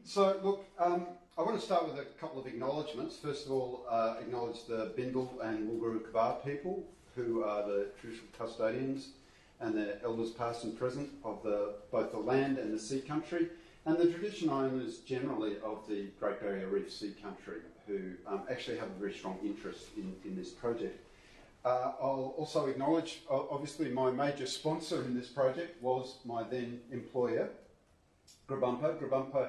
So, look, I want to start with a couple of acknowledgements. First of all, acknowledge the Bindal and Wulguru Kabar people, who are the traditional custodians and their elders past and present of both the land and the sea country, and the traditional owners generally of the Great Barrier Reef sea country, who actually have a very strong interest in this project. I'll also acknowledge, obviously, my major sponsor in this project was my then employer, Grabumpa. Grabumpa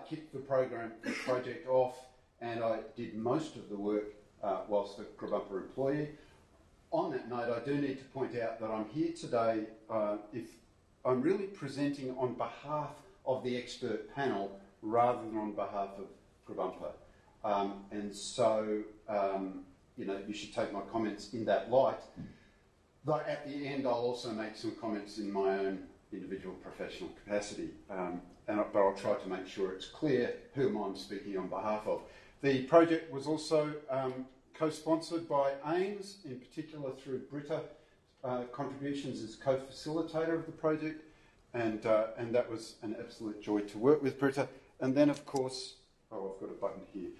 kicked the project off, and I did most of the work whilst a Grabumpa employee. On that note, I do need to point out that I'm here today if I'm really presenting on behalf of the expert panel rather than on behalf of Grabumpa. And so, you should take my comments in that light. Though at the end, I'll also make some comments in my own individual professional capacity. But I'll try to make sure it's clear whom I'm speaking on behalf of. The project was also co-sponsored by AIMS, in particular through Britta contributions as co-facilitator of the project, and that was an absolute joy to work with Britta. And then, of course, I've got a button here.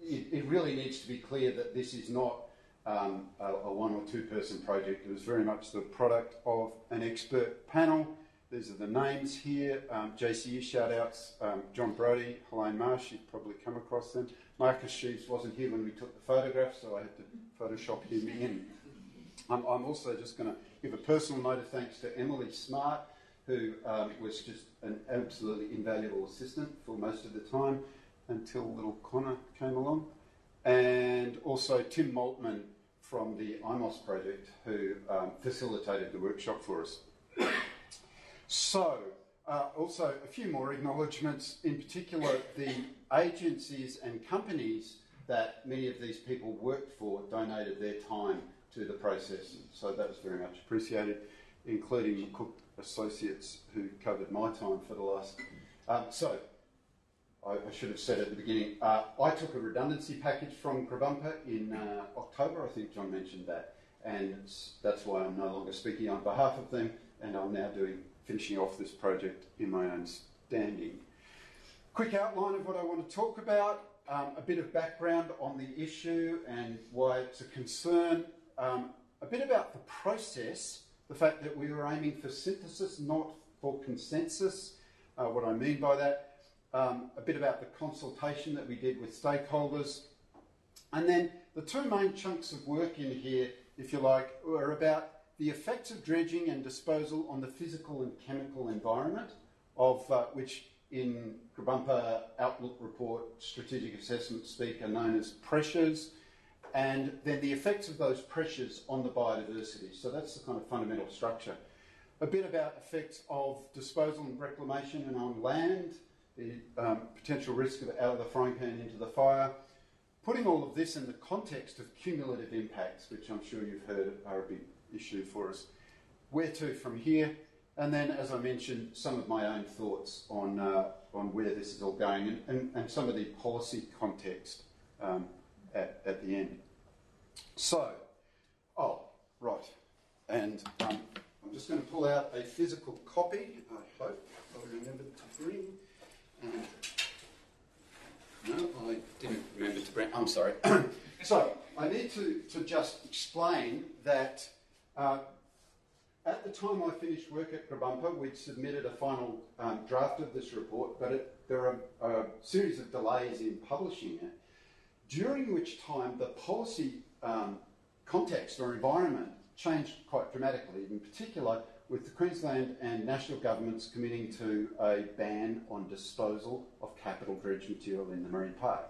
It really needs to be clear that this is not a one or two person project. It was very much the product of an expert panel. These are the names here. JCE shout-outs, John Brodie, Helene Marsh, you've probably come across them. Marcus Sheaves wasn't here when we took the photograph, so I had to Photoshop him in. I'm also just going to give a personal note of thanks to Emily Smart, who was just an absolutely invaluable assistant for most of the time until little Connor came along. And also Tim Maltman from the IMOS project, who facilitated the workshop for us. So, also a few more acknowledgements, in particular the agencies and companies that many of these people worked for donated their time to the process, so that was very much appreciated, including McCook Associates, who covered my time for the last... I should have said at the beginning, I took a redundancy package from Grabumpa in October. I think John mentioned that, and that's why I'm no longer speaking on behalf of them, and I'm now finishing off this project in my own standing. Quick outline of what I want to talk about, a bit of background on the issue and why it's a concern, a bit about the process, the fact that we were aiming for synthesis, not for consensus, what I mean by that, a bit about the consultation that we did with stakeholders, and then the two main chunks of work in here, if you like, were about the effects of dredging and disposal on the physical and chemical environment, of which in Grabumpa Outlook Report strategic assessment speak are known as pressures, and then the effects of those pressures on the biodiversity. So that's the kind of fundamental structure. A bit about effects of disposal and reclamation and on land, the potential risk of out of the frying pan into the fire, putting all of this in the context of cumulative impacts, which I'm sure you've heard are a big issue for us. Where to from here? And then, as I mentioned, some of my own thoughts on where this is all going and some of the policy context at the end. So, right. And I'm just going to pull out a physical copy, I hope I remembered to bring. No, I didn't remember to bring. I'm sorry. So I need to just explain that at the time I finished work at Grabumpa, we'd submitted a final draft of this report, but there are a series of delays in publishing it, during which time the policy context or environment changed quite dramatically, in particular with the Queensland and national governments committing to a ban on disposal of capital dredge material in the marine park.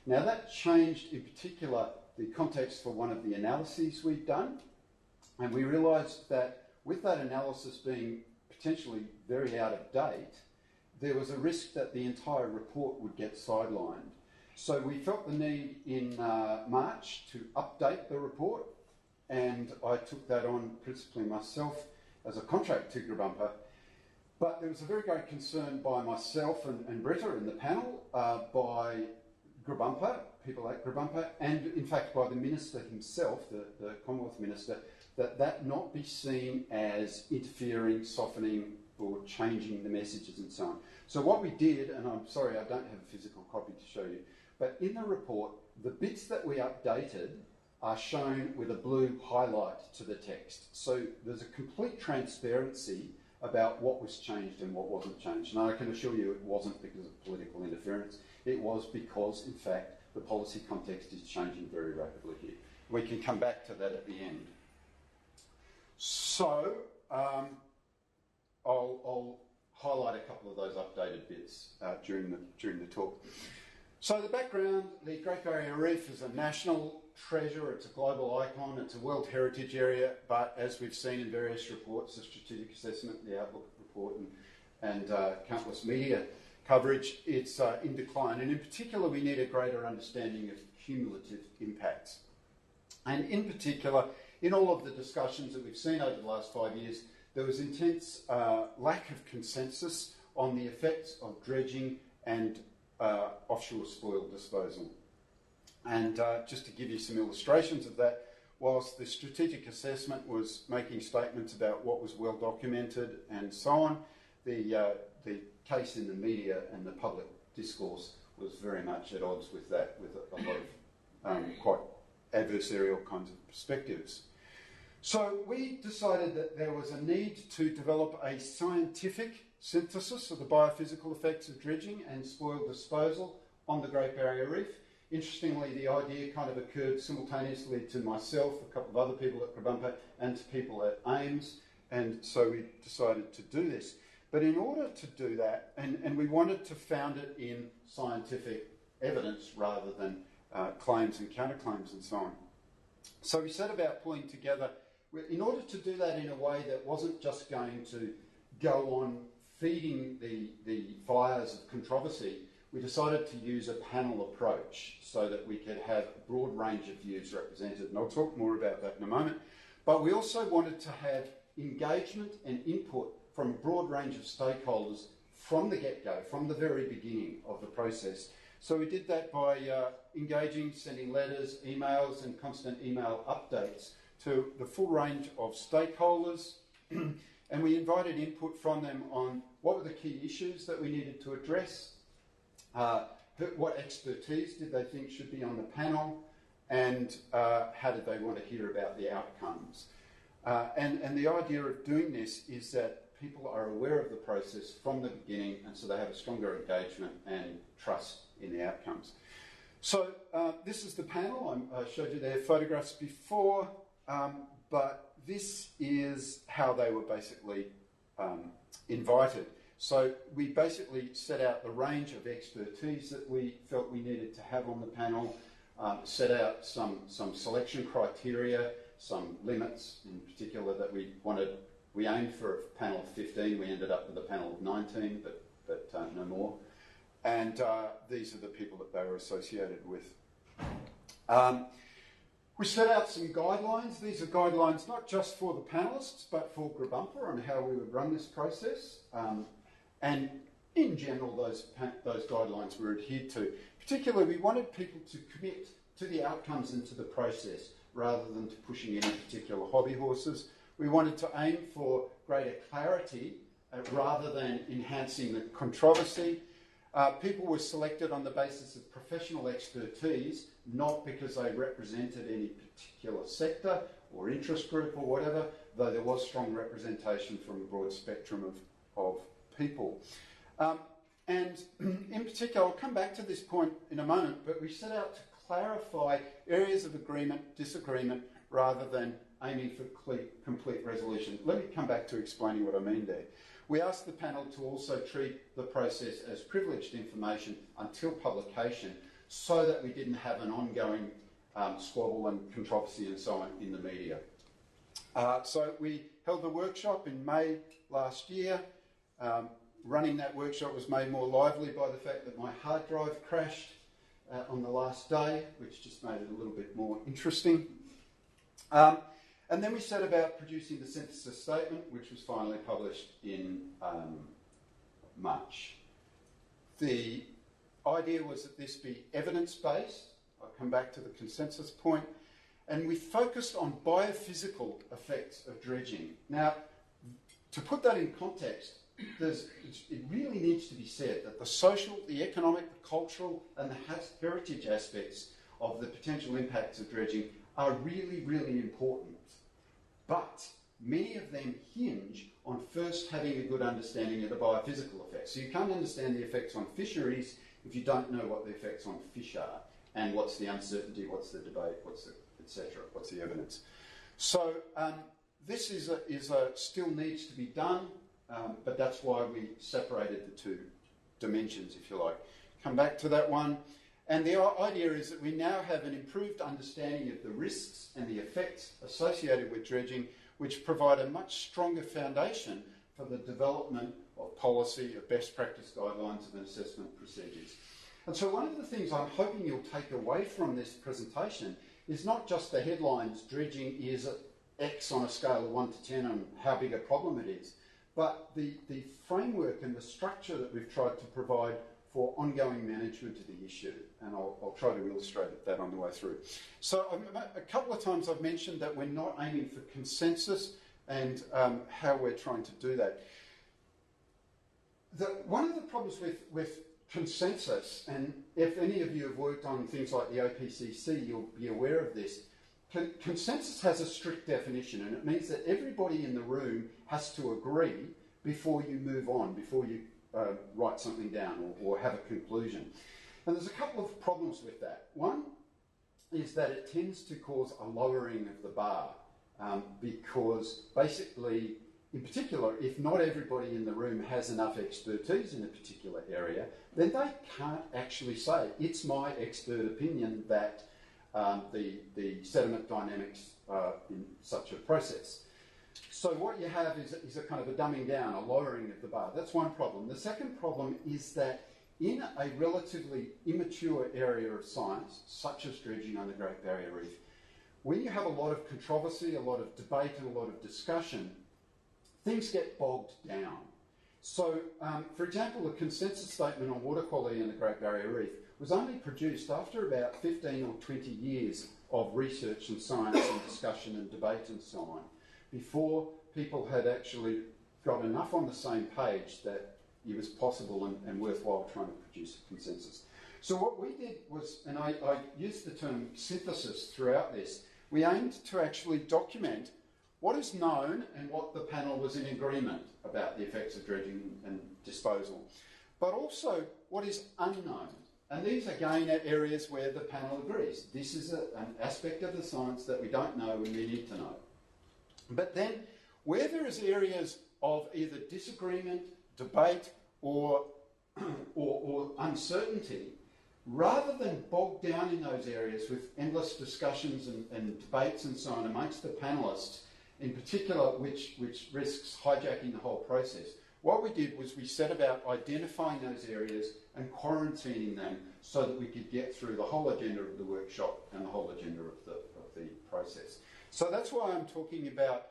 Now that changed in particular the context for one of the analyses we'd done, and we realised that with that analysis being potentially very out of date, there was a risk that the entire report would get sidelined. So we felt the need in March to update the report, and I took that on principally myself as a contract to Grabumpa. But there was a very great concern by myself and Britta in the panel, by Grabumpa, people at Grabumpa, and in fact by the Minister himself, the Commonwealth Minister, that not be seen as interfering, softening or changing the messages and so on. So what we did, and I'm sorry I don't have a physical copy to show you, but in the report, the bits that we updated are shown with a blue highlight to the text. So there's a complete transparency about what was changed and what wasn't changed. And I can assure you it wasn't because of political interference. It was because, in fact, the policy context is changing very rapidly here. We can come back to that at the end. So I'll highlight a couple of those updated bits during the talk. So the background, the Great Barrier Reef is a national treasure, it's a global icon, it's a World Heritage Area, but as we've seen in various reports, the strategic assessment, the Outlook report, and countless media coverage, it's in decline. And in particular, we need a greater understanding of cumulative impacts. And in particular, in all of the discussions that we've seen over the last 5 years, there was intense lack of consensus on the effects of dredging and offshore spoil disposal. And just to give you some illustrations of that, whilst the strategic assessment was making statements about what was well documented and so on, the case in the media and the public discourse was very much at odds with that, with a lot of quite adversarial kinds of perspectives. So we decided that there was a need to develop a scientific synthesis of the biophysical effects of dredging and spoil disposal on the Great Barrier Reef. Interestingly, the idea kind of occurred simultaneously to myself, a couple of other people at Grabumper, and to people at AIMS, and so we decided to do this. But in order to do that, and we wanted to found it in scientific evidence rather than claims and counterclaims and so on. So we set about pulling together, in order to do that in a way that wasn't just going to go on feeding the fires of controversy, we decided to use a panel approach so that we could have a broad range of views represented, and I'll talk more about that in a moment. But we also wanted to have engagement and input from a broad range of stakeholders from the get-go, from the very beginning of the process. So we did that by engaging, sending letters, emails, and constant email updates to the full range of stakeholders, and we invited input from them on what were the key issues that we needed to address, what expertise did they think should be on the panel, and how did they want to hear about the outcomes. And the idea of doing this is that people are aware of the process from the beginning, and so they have a stronger engagement and trust in the outcomes. So this is the panel. I showed you their photographs before, but this is how they were basically invited. So we basically set out the range of expertise that we felt we needed to have on the panel, set out some selection criteria, some limits in particular that we wanted. We aimed for a panel of 15, we ended up with a panel of 19, but no more. And these are the people that they were associated with. We set out some guidelines. These are guidelines not just for the panellists, but for Grabumper on how we would run this process. And in general, those guidelines were adhered to. Particularly, we wanted people to commit to the outcomes and to the process rather than to pushing any particular hobby horses. We wanted to aim for greater clarity rather than enhancing the controversy. People were selected on the basis of professional expertise, not because they represented any particular sector or interest group or whatever, though there was strong representation from a broad spectrum of people. And in particular, I'll come back to this point in a moment, but we set out to clarify areas of agreement, disagreement, rather than aiming for complete resolution. Let me come back to explaining what I mean there. We asked the panel to also treat the process as privileged information until publication so that we didn't have an ongoing squabble and controversy and so on in the media. So we held a workshop in May last year. Running that workshop was made more lively by the fact that my hard drive crashed on the last day, which just made it a little bit more interesting. And then we set about producing the synthesis statement, which was finally published in March. The idea was that this be evidence-based. I'll come back to the consensus point. And we focused on biophysical effects of dredging. Now, to put that in context, it really needs to be said that the social, the economic, the cultural and the heritage aspects of the potential impacts of dredging are really, really important. But many of them hinge on first having a good understanding of the biophysical effects. So you can't understand the effects on fisheries if you don't know what the effects on fish are and what's the uncertainty, what's the debate, what's the etc., what's the evidence. So this still needs to be done, but that's why we separated the two dimensions, if you like. Come back to that one. And the idea is that we now have an improved understanding of the risks and the effects associated with dredging, which provide a much stronger foundation for the development of policy, of best practice guidelines and assessment procedures. And so one of the things I'm hoping you'll take away from this presentation is not just the headlines, dredging is X on a scale of 1 to 10 and how big a problem it is, but the framework and the structure that we've tried to provide for ongoing management of the issue. And I'll try to illustrate that on the way through. So a couple of times I've mentioned that we're not aiming for consensus and how we're trying to do that. One of the problems with consensus, and if any of you have worked on things like the OPCC, you'll be aware of this. Consensus has a strict definition, and it means that everybody in the room has to agree before you move on, before you write something down or have a conclusion. And there's a couple of problems with that. One is that it tends to cause a lowering of the bar because basically, in particular, if not everybody in the room has enough expertise in a particular area, then they can't actually say, it's my expert opinion that the sediment dynamics in such a process. So what you have is a kind of a dumbing down, a lowering of the bar. That's one problem. The second problem is that in a relatively immature area of science, such as dredging on the Great Barrier Reef, when you have a lot of controversy, a lot of debate and a lot of discussion, things get bogged down. So, for example, the consensus statement on water quality in the Great Barrier Reef was only produced after about 15 or 20 years of research and science and discussion and debate and so on, before people had actually got enough on the same page that it was possible and worthwhile trying to produce a consensus. So what we did was, and I used the term synthesis throughout this, we aimed to actually document what is known and what the panel was in agreement about the effects of dredging and disposal, but also what is unknown. And these, again, are areas where the panel agrees. This is an aspect of the science that we don't know and we need to know. But then, where there is areas of either disagreement, debate, or uncertainty, rather than bog down in those areas with endless discussions and debates and so on amongst the panellists, in particular which risks hijacking the whole process, what we did was we set about identifying those areas and quarantining them so that we could get through the whole agenda of the workshop and the whole agenda of the process. So that's why I'm talking about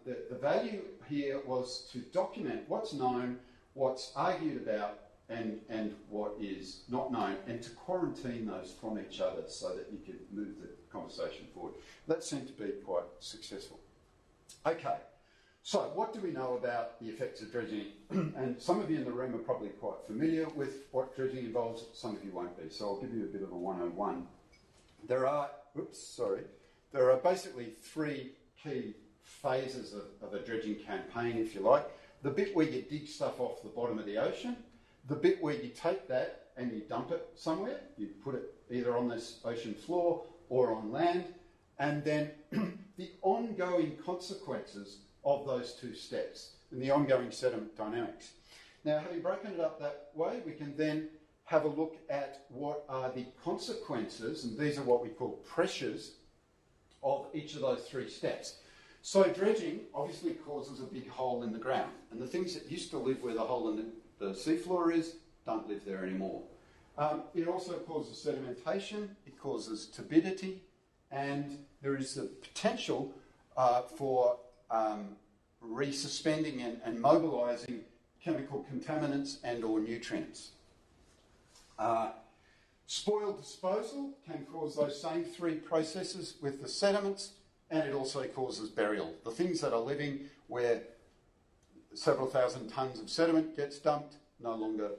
the value here was to document what's known, what's argued about, and what is not known, and to quarantine those from each other so that you could move the conversation forward. That seemed to be quite successful. Okay, so what do we know about the effects of dredging? And some of you in the room are probably quite familiar with what dredging involves, some of you won't be, so I'll give you a bit of a 101. There are basically three key phases of a dredging campaign, if you like. The bit where you dig stuff off the bottom of the ocean, the bit where you take that and you dump it somewhere, you put it either on this ocean floor or on land, and then the ongoing consequences of those two steps and the ongoing sediment dynamics. Now, having broken it up that way, we can then have a look at what are the consequences, and these are what we call pressures, of each of those three steps. So dredging obviously causes a big hole in the ground, and the things that used to live where the hole in the seafloor is don't live there anymore. It also causes sedimentation, it causes turbidity, and there is the potential for resuspending and mobilising chemical contaminants and or nutrients. Spoil disposal can cause those same three processes with the sediments, and it also causes burial. The things that are living where several thousand tonnes of sediment gets dumped, no longer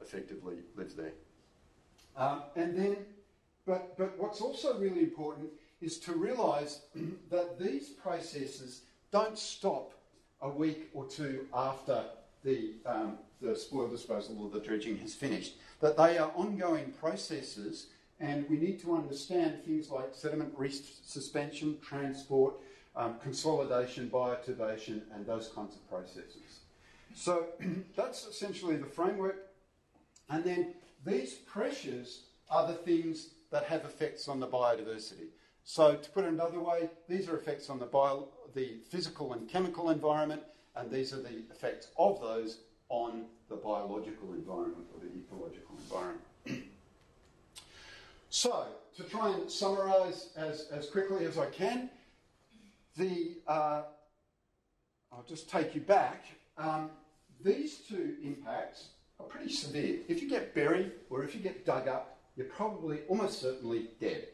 effectively lives there. But what's also really important is to realise that these processes don't stop a week or two after the spoil disposal or the dredging has finished. That they are ongoing processes, and we need to understand things like sediment resuspension, transport, consolidation, bioturbation, and those kinds of processes. So that's essentially the framework. And then these pressures are the things that have effects on the biodiversity. So to put it another way, these are effects on the physical and chemical environment, and these are the effects of those on the biological environment or the ecological environment. So, to try and summarise as quickly as I can, I'll just take you back. These two impacts are pretty severe. If you get buried or if you get dug up, you're probably almost certainly dead.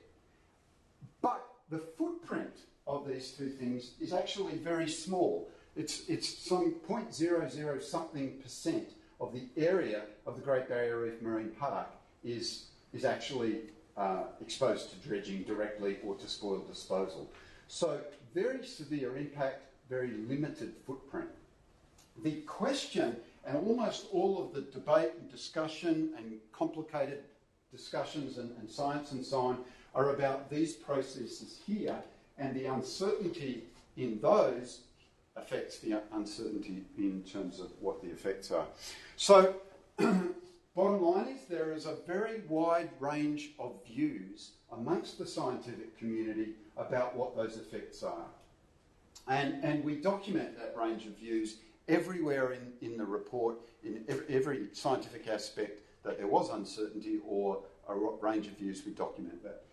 But the footprint of these two things is actually very small. It's some 0.00 something% of the area of the Great Barrier Reef Marine Park is actually exposed to dredging directly or to spoil disposal. So very severe impact, very limited footprint. The question, and almost all of the debate and discussion and complicated discussions and science and so on, are about these processes here, and the uncertainty in those affects the uncertainty in terms of what the effects are. So, bottom line is there is a very wide range of views amongst the scientific community about what those effects are. And we document that range of views everywhere in the report, in every scientific aspect that there was uncertainty or a range of views, we document that.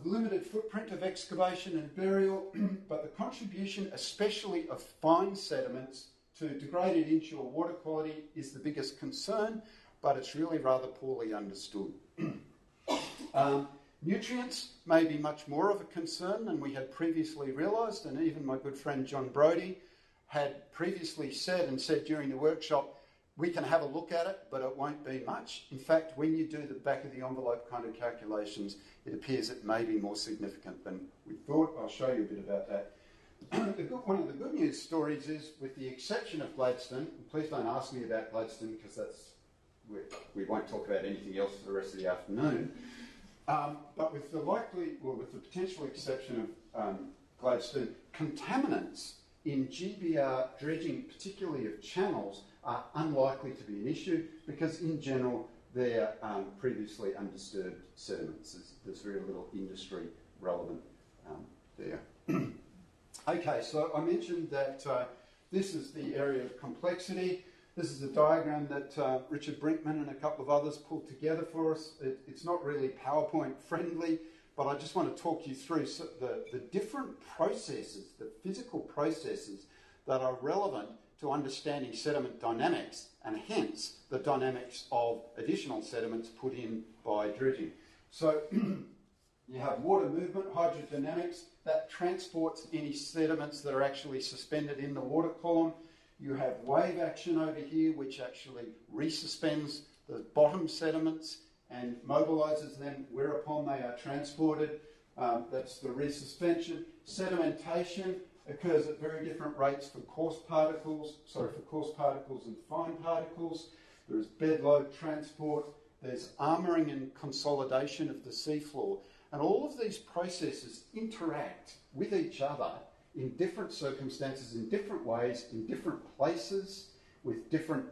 Limited footprint of excavation and burial, but the contribution, especially of fine sediments, to degraded inshore water quality is the biggest concern, but it's really rather poorly understood. Nutrients may be much more of a concern than we had previously realised, and even my good friend John Brodie had previously said during the workshop, we can have a look at it, but it won't be much. In fact, when you do the back of the envelope kind of calculations, it appears it may be more significant than we thought. I'll show you a bit about that. One of the good news stories is, with the exception of Gladstone, and please don't ask me about Gladstone because we won't talk about anything else for the rest of the afternoon, but with the potential exception of Gladstone, contaminants in GBR dredging, particularly of channels, are unlikely to be an issue because, in general, they're previously undisturbed sediments. There's very little industry relevant there. Okay, so I mentioned that this is the area of complexity. This is a diagram that Richard Brinkman and a couple of others pulled together for us. It's not really PowerPoint friendly, but I just want to talk you through the different processes, the physical processes that are relevant to understanding sediment dynamics, and hence the dynamics of additional sediments put in by dredging. So you have water movement, hydrodynamics, that transports any sediments that are actually suspended in the water column. You have wave action over here, which actually resuspends the bottom sediments and mobilises them whereupon they are transported. That's the resuspension. Sedimentation occurs at very different rates for coarse particles and fine particles. There is bed load transport. There's armouring and consolidation of the seafloor. And all of these processes interact with each other in different circumstances, in different ways, in different places, with different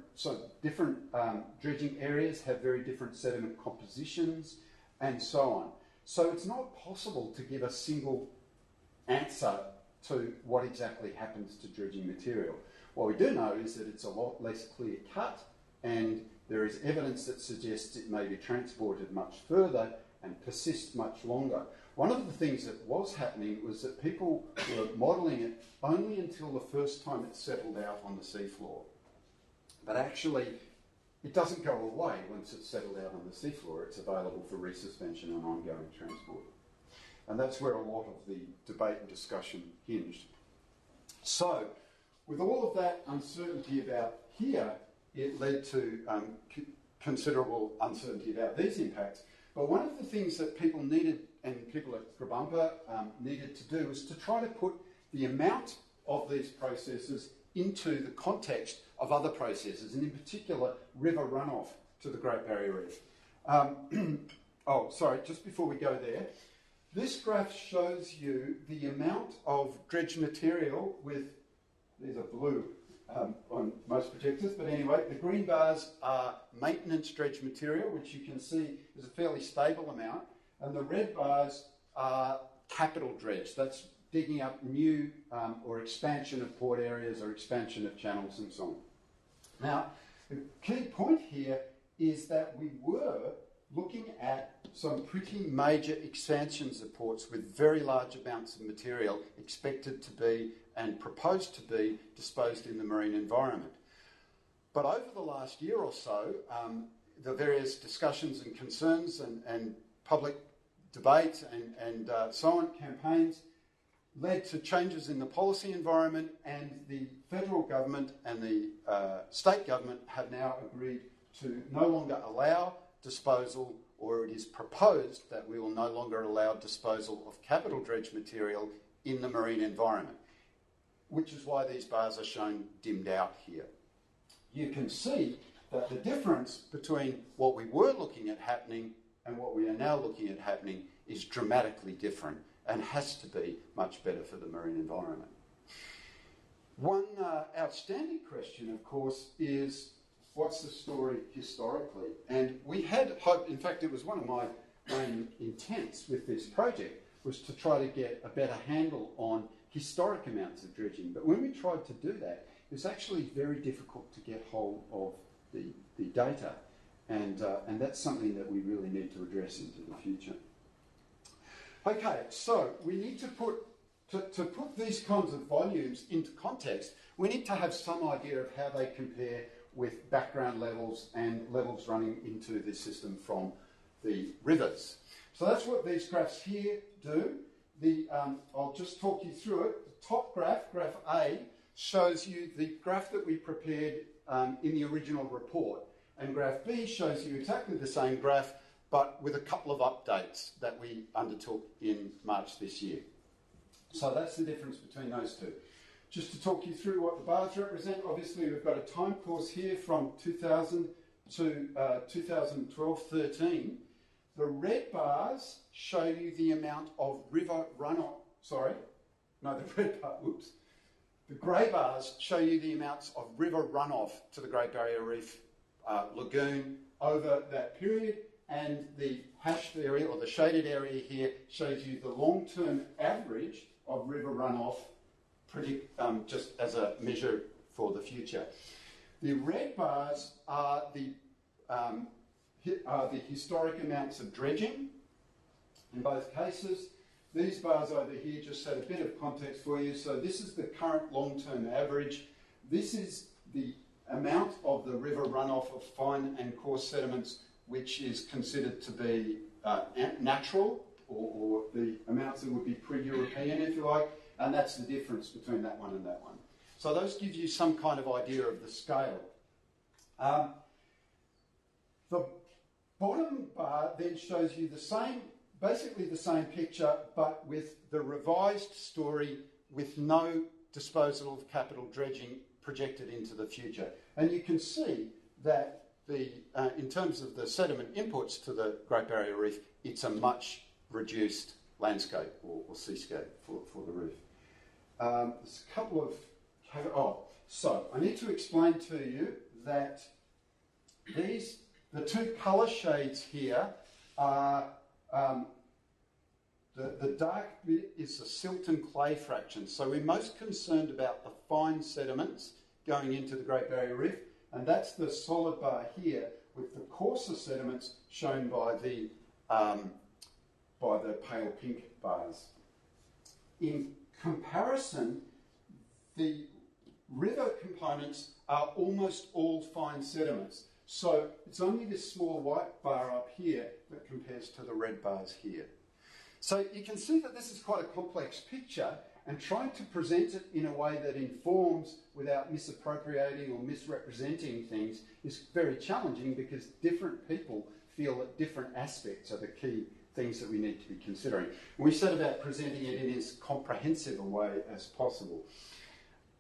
dredging areas have very different sediment compositions, and so on. So it's not possible to give a single answer to what exactly happens to dredging material. What we do know is that it's a lot less clear cut, and there is evidence that suggests it may be transported much further and persist much longer. One of the things that was happening was that people were modelling it only until the first time it settled out on the seafloor. But actually, it doesn't go away once it's settled out on the seafloor. It's available for resuspension and ongoing transport. And that's where a lot of the debate and discussion hinged. So, with all of that uncertainty about here, it led to considerable uncertainty about these impacts. But one of the things that people needed, and people at Grabumper needed to do, was to try to put the amount of these processes into the context of other processes, and in particular, river runoff to the Great Barrier Reef. Oh, sorry, just before we go there, this graph shows you the amount of dredge material with, these are blue on most projectors, but anyway, the green bars are maintenance dredge material, which you can see is a fairly stable amount, and the red bars are capital dredge. That's digging up new or expansion of port areas or expansion of channels and so on. Now, the key point here is that we were looking at some pretty major expansions of ports with very large amounts of material expected to be and proposed to be disposed in the marine environment. But over the last year or so, the various discussions and concerns and public debate and so on, campaigns, led to changes in the policy environment, and the federal government and the state government have now agreed to no longer allow disposal, or it is proposed that we will no longer allow disposal of capital dredge material in the marine environment, which is why these bars are shown dimmed out here. You can see that the difference between what we were looking at happening and what we are now looking at happening is dramatically different and has to be much better for the marine environment. One outstanding question, of course, is what's the story historically? And we had hoped, in fact, it was one of my main intents with this project, was to try to get a better handle on historic amounts of dredging. But when we tried to do that, it was actually very difficult to get hold of the data. And that's something that we really need to address into the future. Okay, so we need to put these kinds of volumes into context, we need to have some idea of how they compare with background levels and levels running into the system from the rivers. So that's what these graphs here do. I'll just talk you through it. The top graph, graph A, shows you the graph that we prepared in the original report. And graph B shows you exactly the same graph, but with a couple of updates that we undertook in March this year. So that's the difference between those two. Just to talk you through what the bars represent, obviously we've got a time course here from 2000 to 2012-13. The red bars show you the amount of river runoff, the grey bars show you the amounts of river runoff to the Great Barrier Reef lagoon over that period, and the hashed area, or the shaded area here, shows you the long-term average of river runoff just as a measure for the future. The red bars are the historic amounts of dredging in both cases. These bars over here just set a bit of context for you. So this is the current long-term average. This is the amount of the river runoff of fine and coarse sediments which is considered to be natural, or the amounts that would be pre-European, if you like, and that's the difference between that one and that one. So those give you some kind of idea of the scale. The bottom bar then shows you the same, basically the same picture, but with the revised story with no disposal of capital dredging projected into the future. And you can see that in terms of the sediment inputs to the Great Barrier Reef, it's a much reduced landscape or seascape for the reef. There's a couple of... so I need to explain to you that the two colour shades here are... the dark bit is the silt and clay fraction. So we're most concerned about the fine sediments going into the Great Barrier Reef, and that's the solid bar here, with the coarser sediments shown by the pale pink bars. In comparison, the river components are almost all fine sediments. So it's only this small white bar up here that compares to the red bars here. So you can see that this is quite a complex picture, and trying to present it in a way that informs without misappropriating or misrepresenting things is very challenging, because different people feel that different aspects are the key things that we need to be considering. And we set about presenting it in as comprehensive a way as possible.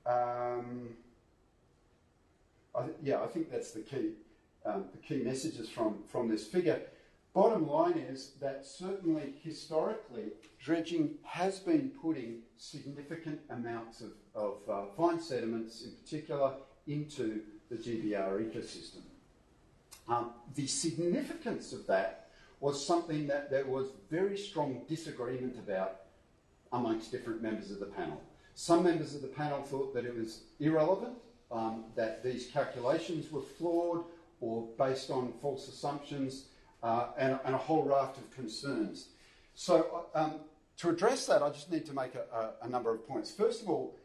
I think that's the key messages from this figure. Bottom line is that certainly historically, dredging has been putting significant amounts of fine sediments in particular into the GBR ecosystem. The significance of that was something that there was very strong disagreement about amongst different members of the panel. Some members of the panel thought that it was irrelevant, that these calculations were flawed or based on false assumptions, and a whole raft of concerns. So to address that, I just need to make a number of points. First of all,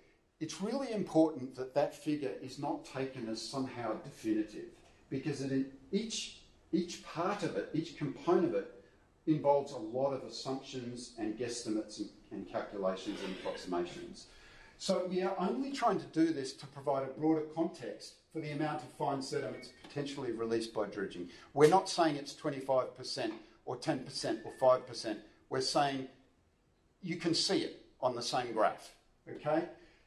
it's really important that that figure is not taken as somehow definitive, because each part of it, each component of it, involves a lot of assumptions and guesstimates and calculations and approximations. So we are only trying to do this to provide a broader context for the amount of fine sediments potentially released by dredging. We're not saying it's 25% or 10% or 5%. We're saying you can see it on the same graph, okay?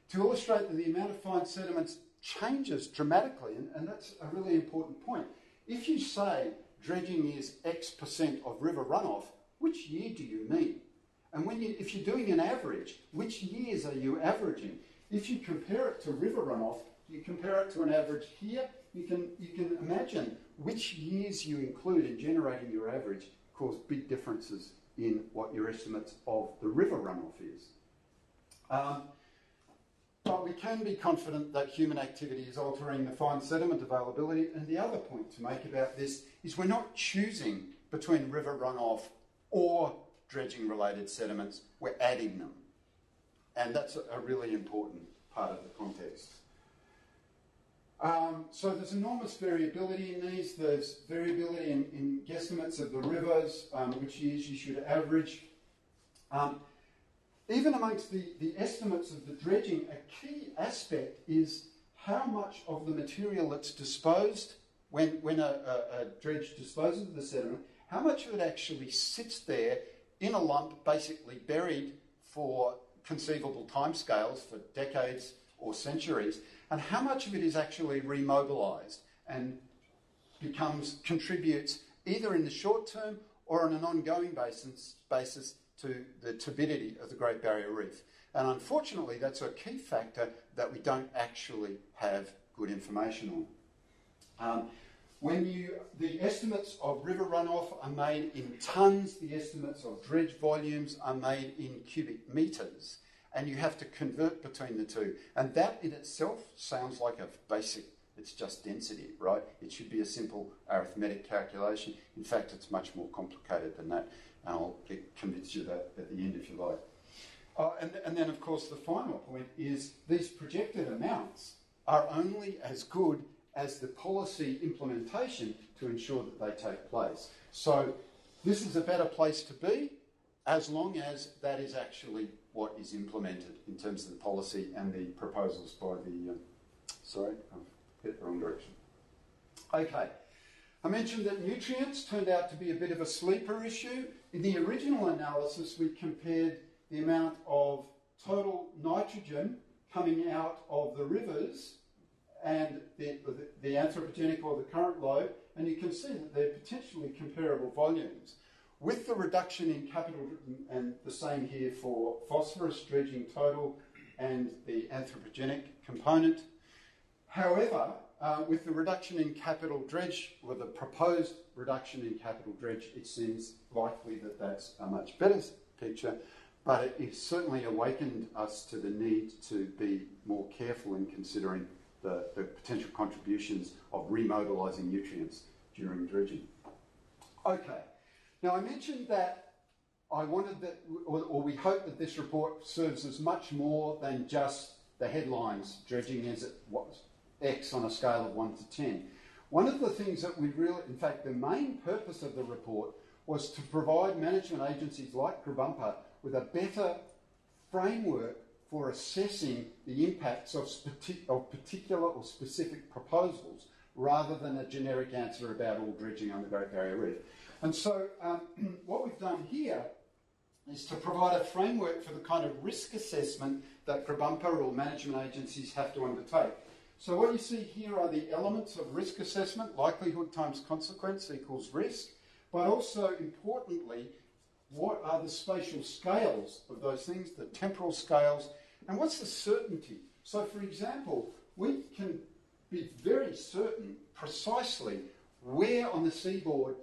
To illustrate that the amount of fine sediments changes dramatically, and that's a really important point. If you say dredging is X% of river runoff, which year do you mean? And if you're doing an average, which years are you averaging? If you compare it to river runoff, you compare it to an average here, you can imagine which years you include in generating your average cause big differences in what your estimates of the river runoff is. But we can be confident that human activity is altering the fine sediment availability. And the other point to make about this is we're not choosing between river runoff or dredging-related sediments, we're adding them. And that's a really important part of the context. So there's enormous variability in these. There's variability in guesstimates of the rivers, which years you should average. Even amongst the estimates of the dredging, a key aspect is how much of the material that's disposed when a dredge disposes of the sediment, how much of it actually sits there in a lump, basically buried for conceivable timescales for decades or centuries, and how much of it is actually remobilised and contributes either in the short term or on an ongoing basis to the turbidity of the Great Barrier Reef. And unfortunately, that's a key factor that we don't actually have good information on. The estimates of river runoff are made in tonnes, the estimates of dredge volumes are made in cubic metres, and you have to convert between the two. And that in itself sounds like a basic, it's just density, right? It should be a simple arithmetic calculation. In fact, it's much more complicated than that, and I'll convince you that at the end if you like. And then, of course, the final point is these projected amounts are only as good as the policy implementation to ensure that they take place. So this is a better place to be as long as that is actually what is implemented in terms of the policy and the proposals by the... sorry, I've hit the wrong direction. Okay, I mentioned that nutrients turned out to be a bit of a sleeper issue. In the original analysis, we compared the amount of total nitrogen coming out of the rivers and the anthropogenic or the current load, and you can see that they're potentially comparable volumes. With the reduction in capital, and the same here for phosphorus dredging total and the anthropogenic component. However, with the reduction in capital dredge, or the proposed reduction in capital dredge, it seems likely that that's a much better picture, but it certainly awakened us to the need to be more careful in considering the potential contributions of remobilising nutrients during dredging. Okay, now I mentioned that I wanted that, or we hope that this report serves as much more than just the headlines, dredging as it was, X on a scale of 1 to 10. One of the things that we really, in fact, the main purpose of the report was to provide management agencies like Grabumpa with a better framework for assessing the impacts of particular or specific proposals, rather than a generic answer about all dredging on the Great Barrier Reef. And so what we've done here is to provide a framework for the kind of risk assessment that Grabumper or management agencies have to undertake. So what you see here are the elements of risk assessment: likelihood times consequence equals risk, but also importantly, what are the spatial scales of those things, the temporal scales, and what's the certainty? So for example, we can be very certain precisely where on the seabed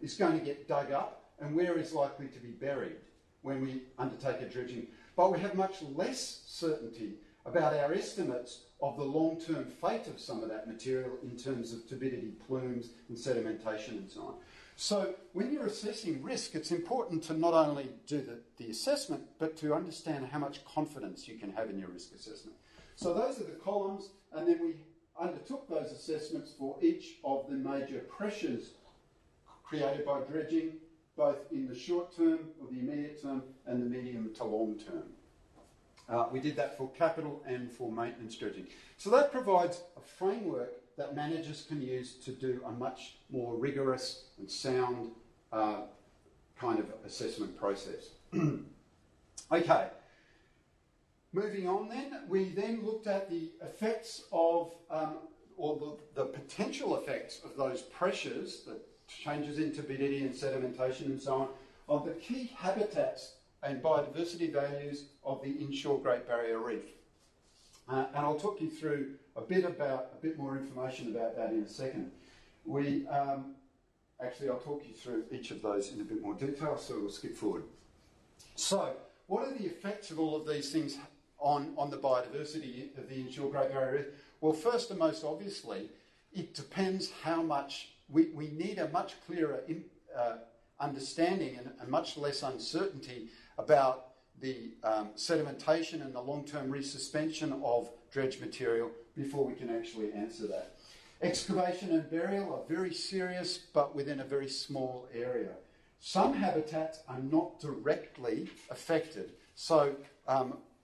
is going to get dug up and where is likely to be buried when we undertake a dredging. But we have much less certainty about our estimates of the long-term fate of some of that material in terms of turbidity, plumes and sedimentation and so on. So when you're assessing risk, it's important to not only do the assessment, but to understand how much confidence you can have in your risk assessment. So those are the columns, and then we undertook those assessments for each of the major pressures created by dredging, both in the short term, or the immediate term, and the medium to long term. We did that for capital and for maintenance dredging. So that provides a framework that managers can use to do a much more rigorous and sound kind of assessment process. Okay, moving on then, we then looked at the effects of, or the potential effects of those pressures, the changes in turbidity and sedimentation and so on, of the key habitats and biodiversity values of the inshore Great Barrier Reef. And I'll talk you through a bit more information about that in a second. Actually, I'll talk you through each of those in a bit more detail, so we'll skip forward. So, what are the effects of all of these things on the biodiversity of the inshore Great Barrier Reef? Well, first and most obviously, it depends how much we need a much clearer understanding and much less uncertainty about the sedimentation and the long-term resuspension of dredge material before we can actually answer that. Excavation and burial are very serious, but within a very small area. Some habitats are not directly affected. So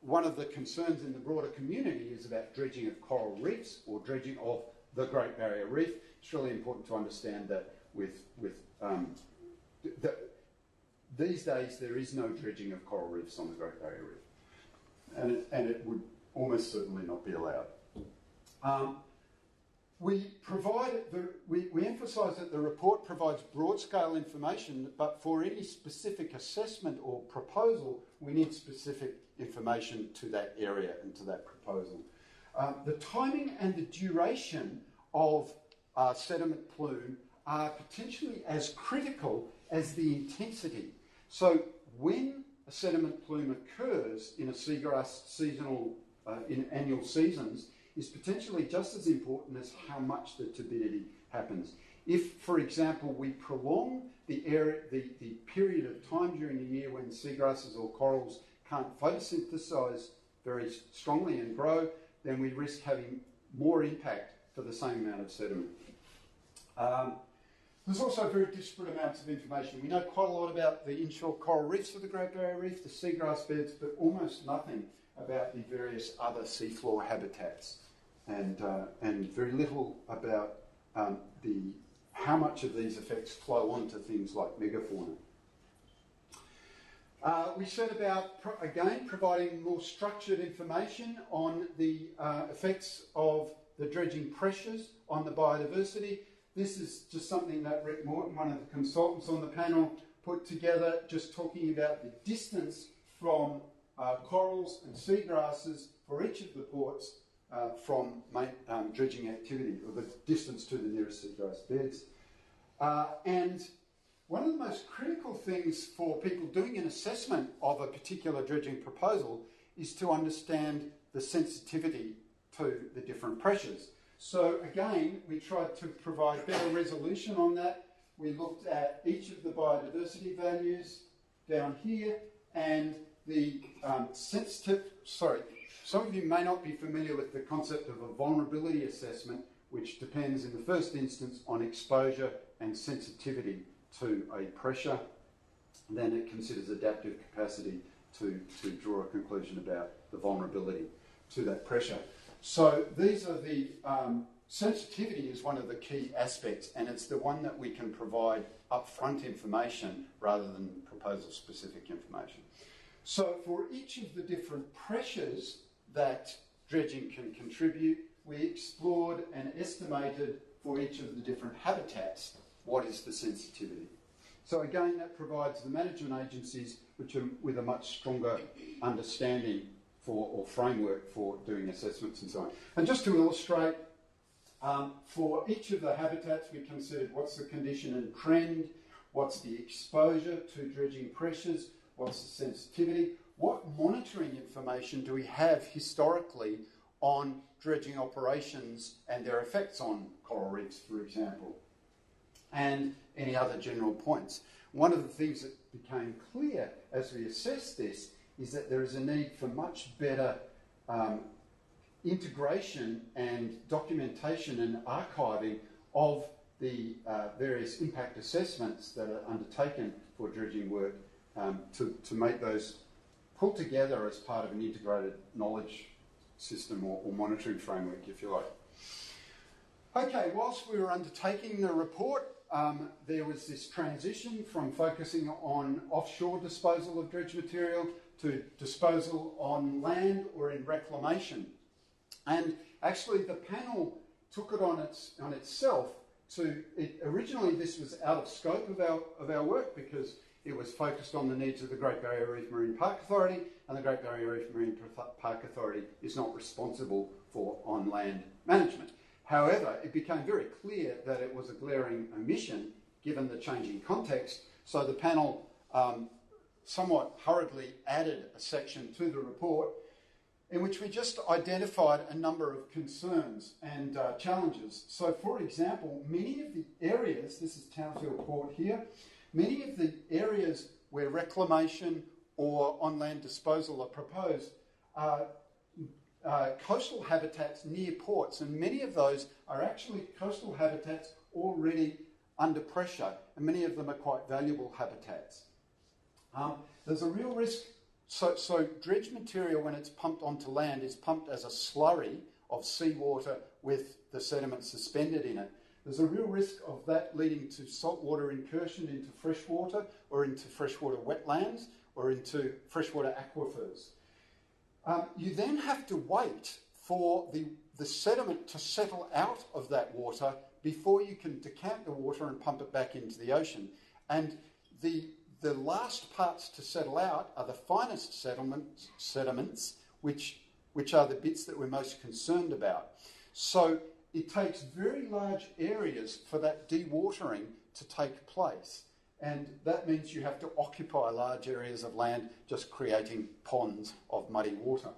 one of the concerns in the broader community is about dredging of coral reefs or dredging of the Great Barrier Reef. It's really important to understand that these days there is no dredging of coral reefs on the Great Barrier Reef, and it would almost certainly not be allowed. We emphasise that the report provides broad-scale information, but for any specific assessment or proposal, we need specific information to that area and to that proposal. The timing and the duration of sediment plume are potentially as critical as the intensity. So when a sediment plume occurs in a seagrass seasonal, in annual seasons, is potentially just as important as how much the turbidity happens. If, for example, we prolong the period of time during the year when seagrasses or corals can't photosynthesize very strongly and grow, then we risk having more impact for the same amount of sediment. There's also very disparate amounts of information. We know quite a lot about the inshore coral reefs of the Great Barrier Reef, the seagrass beds, but almost nothing about the various other seafloor habitats, and very little about how much of these effects flow on to things like megafauna. We set about, again, providing more structured information on the effects of the dredging pressures on the biodiversity. This is just something that Rick Morton, one of the consultants on the panel, put together, just talking about the distance from corals and seagrasses for each of the ports from dredging activity, or the distance to the nearest seagrass beds. And one of the most critical things for people doing an assessment of a particular dredging proposal is to understand the sensitivity to the different pressures. So again, we tried to provide better resolution on that. We looked at each of the biodiversity values down here, and the some of you may not be familiar with the concept of a vulnerability assessment, which depends in the first instance on exposure and sensitivity to a pressure. Then it considers adaptive capacity to draw a conclusion about the vulnerability to that pressure. So these are the sensitivity is one of the key aspects, and it's the one that we can provide upfront information rather than proposal-specific information. So for each of the different pressures that dredging can contribute, we explored and estimated for each of the different habitats what is the sensitivity. So again, that provides the management agencies with a much stronger understanding or framework for doing assessments and so on. And just to illustrate, for each of the habitats we considered what's the condition and trend, what's the exposure to dredging pressures, what's the sensitivity, what monitoring information do we have historically on dredging operations and their effects on coral reefs, for example, and any other general points. One of the things that became clear as we assessed this is that there is a need for much better integration and documentation and archiving of the various impact assessments that are undertaken for dredging work to make those pull together as part of an integrated knowledge system or monitoring framework, if you like. Okay, whilst we were undertaking the report, there was this transition from focusing on offshore disposal of dredge material to disposal on land or in reclamation. And actually the panel took it on itself originally this was out of scope of our work because it was focused on the needs of the Great Barrier Reef Marine Park Authority, and the Great Barrier Reef Marine Park Authority is not responsible for on-land management. However, it became very clear that it was a glaring omission given the changing context, so the panel somewhat hurriedly added a section to the report in which we just identified a number of concerns and challenges. So, for example, many of the areas, this is Townsville Port here, many of the areas where reclamation or on-land disposal are proposed are coastal habitats near ports, and many of those are actually coastal habitats already under pressure, and many of them are quite valuable habitats. There's a real risk. So dredge material, when it's pumped onto land, is pumped as a slurry of seawater with the sediment suspended in it. There's a real risk of that leading to saltwater incursion into freshwater or into freshwater wetlands or into freshwater aquifers. You then have to wait for the sediment to settle out of that water before you can decant the water and pump it back into the ocean. And the last parts to settle out are the finest sediments, which are the bits that we're most concerned about. So it takes very large areas for that dewatering to take place. And that means you have to occupy large areas of land, just creating ponds of muddy water.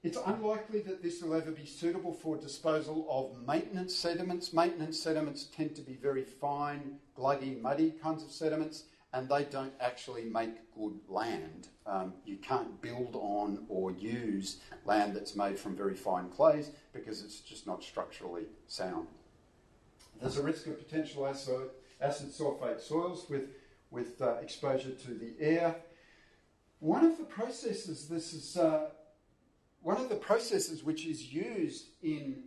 It's unlikely that this will ever be suitable for disposal of maintenance sediments. Maintenance sediments tend to be very fine, gluggy, muddy kinds of sediments, and they don't actually make good land. You can't build on or use land that's made from very fine clays because it's just not structurally sound. There's a risk of potential acid sulfate soils with exposure to the air. One of the processes which is used in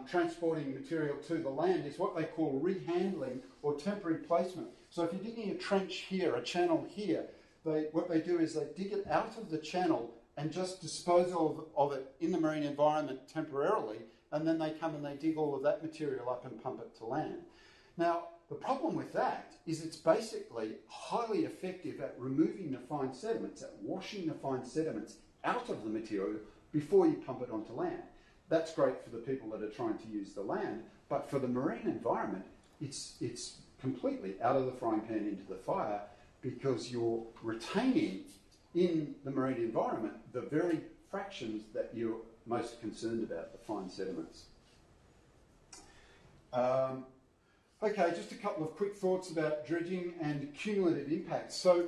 transporting material to the land is what they call rehandling or temporary placement. So if you're digging a trench here, a channel here, what they do is they dig it out of the channel and just dispose of it in the marine environment temporarily, and then they come and they dig all of that material up and pump it to land. Now, the problem with that is it's basically highly effective at removing the fine sediments, at washing the fine sediments out of the material before you pump it onto land. That's great for the people that are trying to use the land, but for the marine environment, it's completely out of the frying pan into the fire because you're retaining in the marine environment the very fractions that you're most concerned about, the fine sediments. Okay, just a couple of quick thoughts about dredging and cumulative impacts. So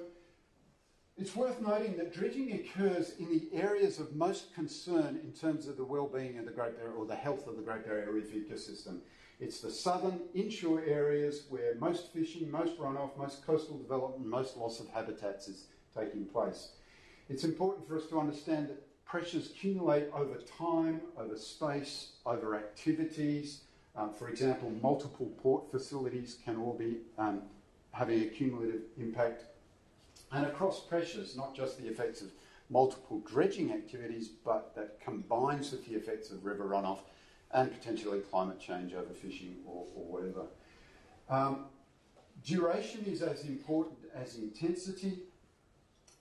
it's worth noting that dredging occurs in the areas of most concern in terms of the well-being of the Great Barrier or the health of the Great Barrier Reef ecosystem. It's the southern inshore areas where most fishing, most runoff, most coastal development, most loss of habitats is taking place. It's important for us to understand that pressures accumulate over time, over space, over activities. For example, multiple port facilities can all be having a cumulative impact. And across pressures, not just the effects of multiple dredging activities, but that combines with the effects of river runoff and potentially climate change, overfishing or whatever. Duration is as important as intensity,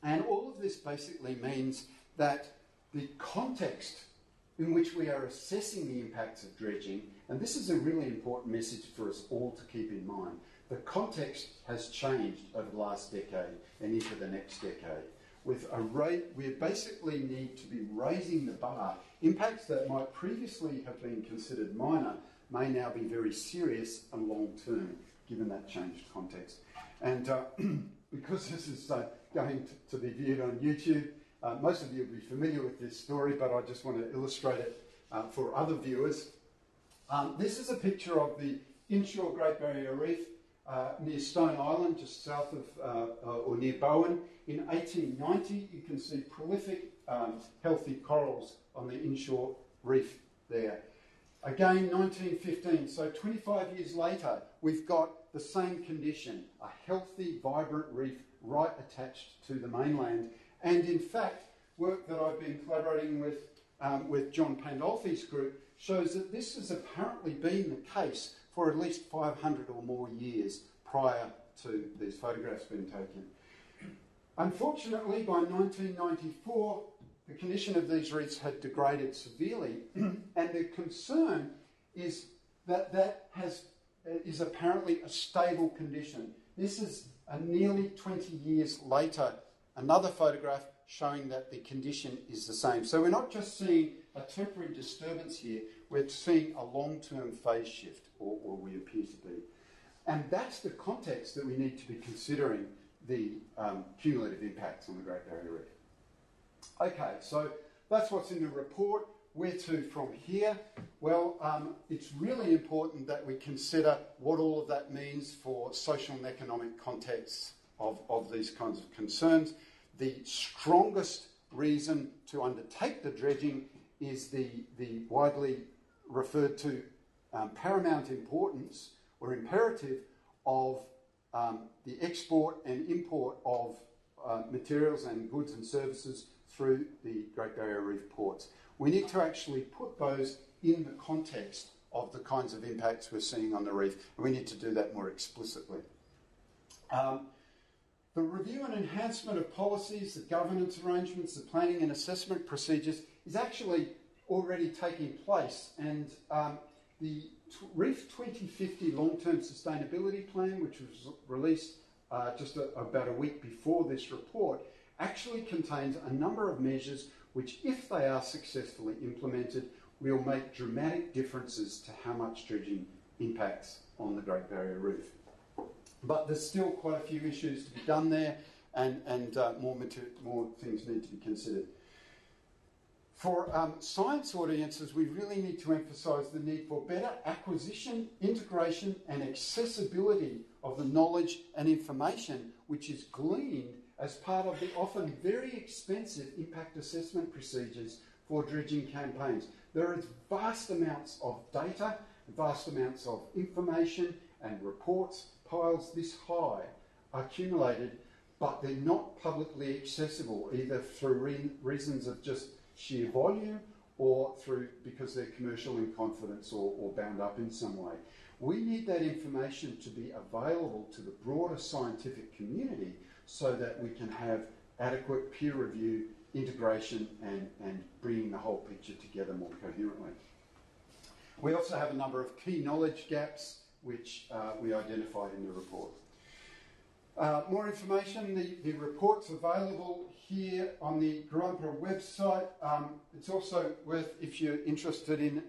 and all of this basically means that the context in which we are assessing the impacts of dredging, and this is a really important message for us all to keep in mind, the context has changed over the last decade and into the next decade. With a rate, we basically need to be raising the bar. Impacts that might previously have been considered minor may now be very serious and long-term, given that changed context. And because this is going to be viewed on YouTube, most of you will be familiar with this story, but I just want to illustrate it for other viewers. This is a picture of the inshore Great Barrier Reef near Stone Island, just south of, or near Bowen. In 1890, you can see prolific, healthy corals on the inshore reef there. Again, 1915, so 25 years later, we've got the same condition, a healthy, vibrant reef right attached to the mainland. And in fact, work that I've been collaborating with John Pandolfi's group shows that this has apparently been the case for at least 500 or more years prior to these photographs being taken. Unfortunately, by 1994, the condition of these reefs had degraded severely, and the concern is that that is apparently a stable condition. This is nearly 20 years later, another photograph showing that the condition is the same. So we're not just seeing a temporary disturbance here, we're seeing a long-term phase shift, or we appear to be. And that's the context that we need to be considering the cumulative impacts on the Great Barrier Reef. Okay, so that's what's in the report. Where to from here? Well, it's really important that we consider what all of that means for social and economic contexts of these kinds of concerns. The strongest reason to undertake the dredging is the widely referred to paramount importance or imperative of the export and import of materials and goods and services through the Great Barrier Reef ports. We need to actually put those in the context of the kinds of impacts we're seeing on the reef, and we need to do that more explicitly. The review and enhancement of policies, the governance arrangements, the planning and assessment procedures is actually already taking place, and the Reef 2050 Long-Term Sustainability Plan, which was released just about a week before this report, actually contains a number of measures which, if they are successfully implemented, will make dramatic differences to how much dredging impacts on the Great Barrier Reef. But there's still quite a few issues to be done there, and more things need to be considered. For science audiences, we really need to emphasise the need for better acquisition, integration and accessibility of the knowledge and information which is gleaned as part of the often very expensive impact assessment procedures for dredging campaigns. There is vast amounts of data, vast amounts of information and reports, piles this high, accumulated, but they're not publicly accessible, either through reasons of just sheer volume or because they're commercial in confidence or bound up in some way. We need that information to be available to the broader scientific community so that we can have adequate peer review, integration and bringing the whole picture together more coherently. We also have a number of key knowledge gaps which we identified in the report. More information, the report's available here on the Garumpa website. It's also worth, if you're interested in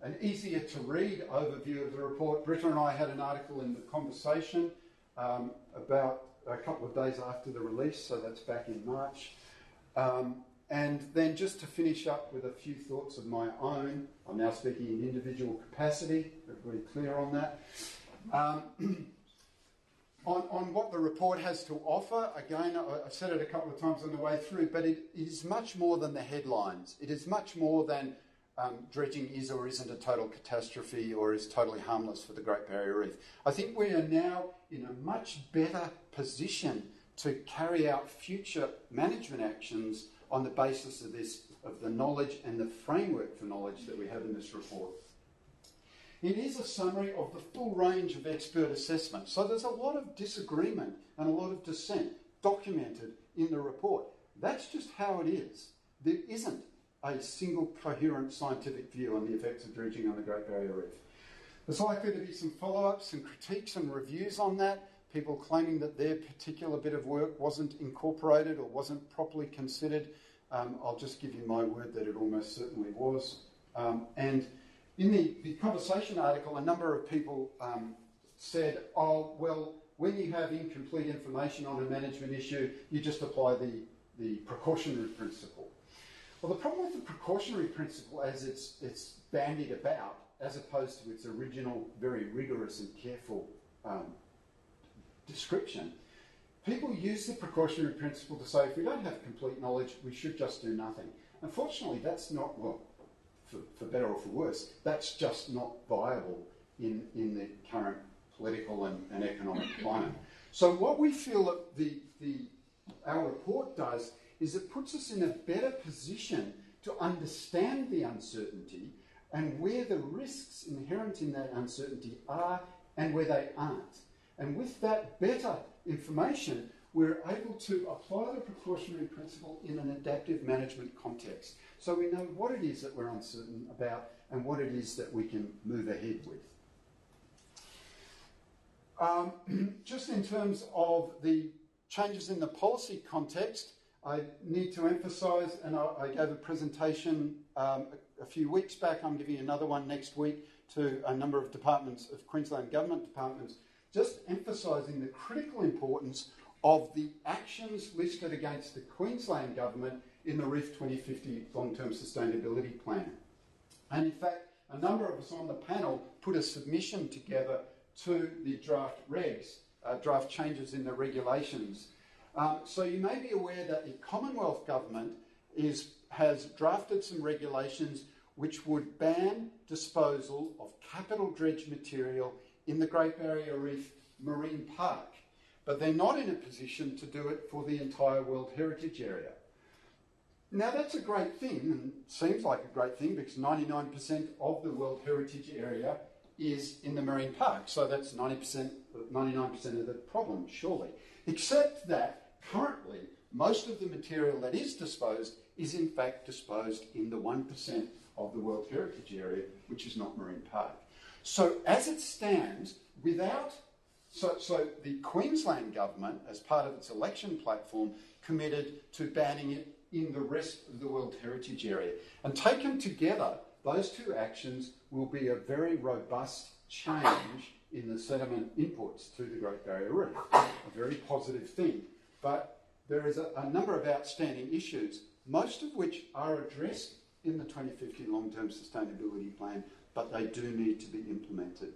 an easier to read overview of the report, Britta and I had an article in The Conversation about a couple of days after the release, so that's back in March. And then just to finish up with a few thoughts of my own, I'm now speaking in individual capacity, we're very clear on that. on what the report has to offer, again, I've said it a couple of times on the way through, but it is much more than the headlines. It is much more than dredging is or isn't a total catastrophe or is totally harmless for the Great Barrier Reef. I think we are now in a much better position to carry out future management actions on the basis of the knowledge and the framework for knowledge that we have in this report. It is a summary of the full range of expert assessments. So there's a lot of disagreement and a lot of dissent documented in the report. That's just how it is. There isn't a single coherent scientific view on the effects of dredging on the Great Barrier Reef. There's likely to be some follow-ups and critiques and reviews on that, people claiming that their particular bit of work wasn't incorporated or wasn't properly considered. I'll just give you my word that it almost certainly was. And in the conversation article, a number of people said, oh, well, when you have incomplete information on a management issue, you just apply the precautionary principle. Well, the problem with the precautionary principle as it's bandied about, as opposed to its original, very rigorous and careful description, people use the precautionary principle to say, if we don't have complete knowledge, we should just do nothing. Unfortunately, that's not, well, for better or for worse, that's just not viable in the current political and economic climate. So what we feel that our report does is it puts us in a better position to understand the uncertainty and where the risks inherent in that uncertainty are and where they aren't. And with that better information, we're able to apply the precautionary principle in an adaptive management context. So we know what it is that we're uncertain about and what it is that we can move ahead with. Just in terms of the changes in the policy context, I need to emphasise, and I gave a presentation a few weeks back, I'm giving another one next week to a number of departments, of Queensland Government departments, just emphasising the critical importance of the actions listed against the Queensland Government in the Reef 2050 Long-Term Sustainability Plan. And in fact, a number of us on the panel put a submission together to the draft regs, draft changes in the regulations. So you may be aware that the Commonwealth Government has drafted some regulations which would ban disposal of capital dredge material in the Great Barrier Reef Marine Park, but they're not in a position to do it for the entire World Heritage Area. Now that's a great thing, and seems like a great thing because 99% of the World Heritage Area is in the marine park, so that's 99% of the problem, surely. Except that currently, most of the material that is disposed is in fact disposed in the 1% of the World Heritage Area, which is not marine park. So as it stands, so the Queensland Government, as part of its election platform, committed to banning it in the rest of the World Heritage Area. And taken together, those two actions will be a very robust change in the sediment inputs to the Great Barrier Reef, a very positive thing. But there is a number of outstanding issues, most of which are addressed in the 2050 Long-Term Sustainability Plan, but they do need to be implemented.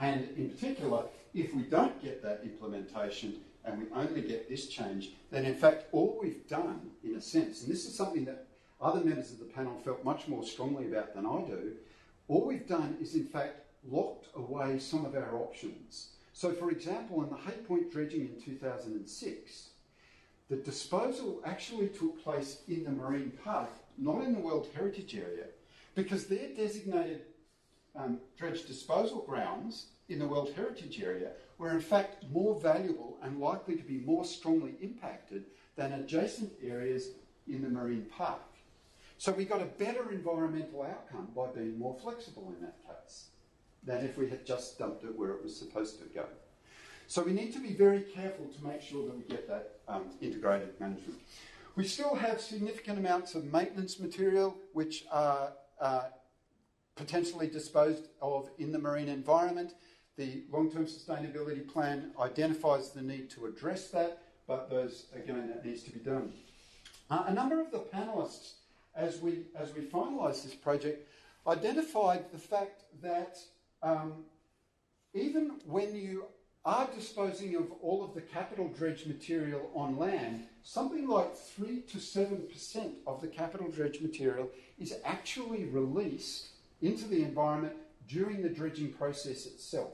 And in particular, if we don't get that implementation and we only get this change, then in fact all we've done, in a sense, and this is something that other members of the panel felt much more strongly about than I do, all we've done is in fact locked away some of our options. So for example, in the Hay Point dredging in 2006, the disposal actually took place in the marine park, not in the World Heritage Area, because their designated dredge disposal grounds in the World Heritage Area were in fact more valuable and likely to be more strongly impacted than adjacent areas in the marine park. So we got a better environmental outcome by being more flexible in that case than if we had just dumped it where it was supposed to go. So we need to be very careful to make sure that we get that integrated management. We still have significant amounts of maintenance material which are potentially disposed of in the marine environment. The long-term sustainability plan identifies the need to address that, but that needs to be done. A number of the panellists, as we finalised this project, identified the fact that even when you are disposing of all of the capital dredge material on land. Something like 3 to 7% of the capital dredge material is actually released into the environment during the dredging process itself.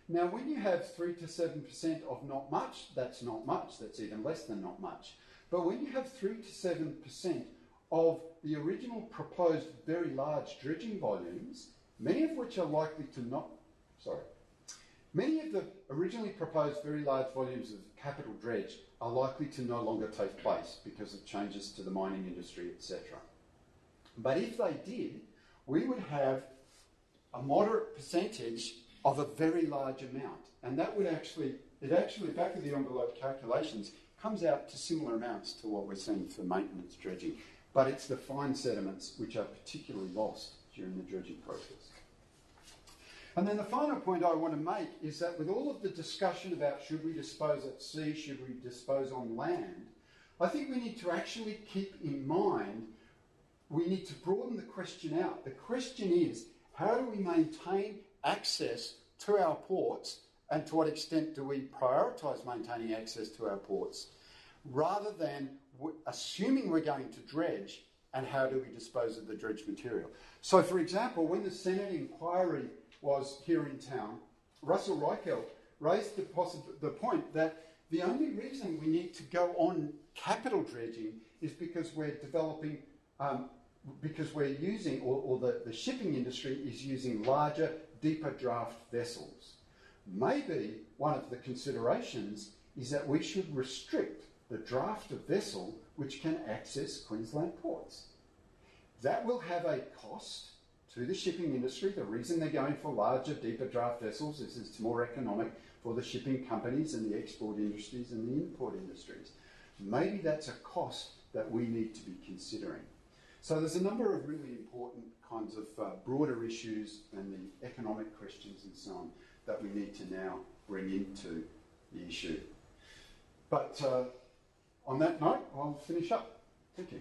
Now, when you have 3 to 7% of not much, that's not much, that's even less than not much. But when you have 3 to 7% of the original proposed very large dredging volumes, many of which are likely to not, many of the originally proposed very large volumes of capital dredge are likely to no longer take place because of changes to the mining industry, etc. But if they did, we would have a moderate percentage of a very large amount. And that would actually, back of the envelope calculations, comes out to similar amounts to what we're seeing for maintenance dredging. But it's the fine sediments which are particularly lost during the dredging process. And then the final point I want to make is that with all of the discussion about should we dispose at sea, should we dispose on land, I think we need to actually keep in mind, we need to broaden the question out. The question is, how do we maintain access to our ports, and to what extent do we prioritise maintaining access to our ports, rather than assuming we're going to dredge, and how do we dispose of the dredged material? So, for example, when the Senate inquiry was here in town, Russell Reichelt raised the point that the only reason we need to go on capital dredging is because we're developing, because we're using, or the shipping industry is using larger, deeper draft vessels. Maybe one of the considerations is that we should restrict the draft of vessel which can access Queensland ports. That will have a cost to the shipping industry. The reason they're going for larger, deeper draft vessels is it's more economic for the shipping companies and the export industries and the import industries. Maybe that's a cost that we need to be considering. So there's a number of really important kinds of broader issues and the economic questions and so on that we need to now bring into the issue. But on that note, I'll finish up. Thank you.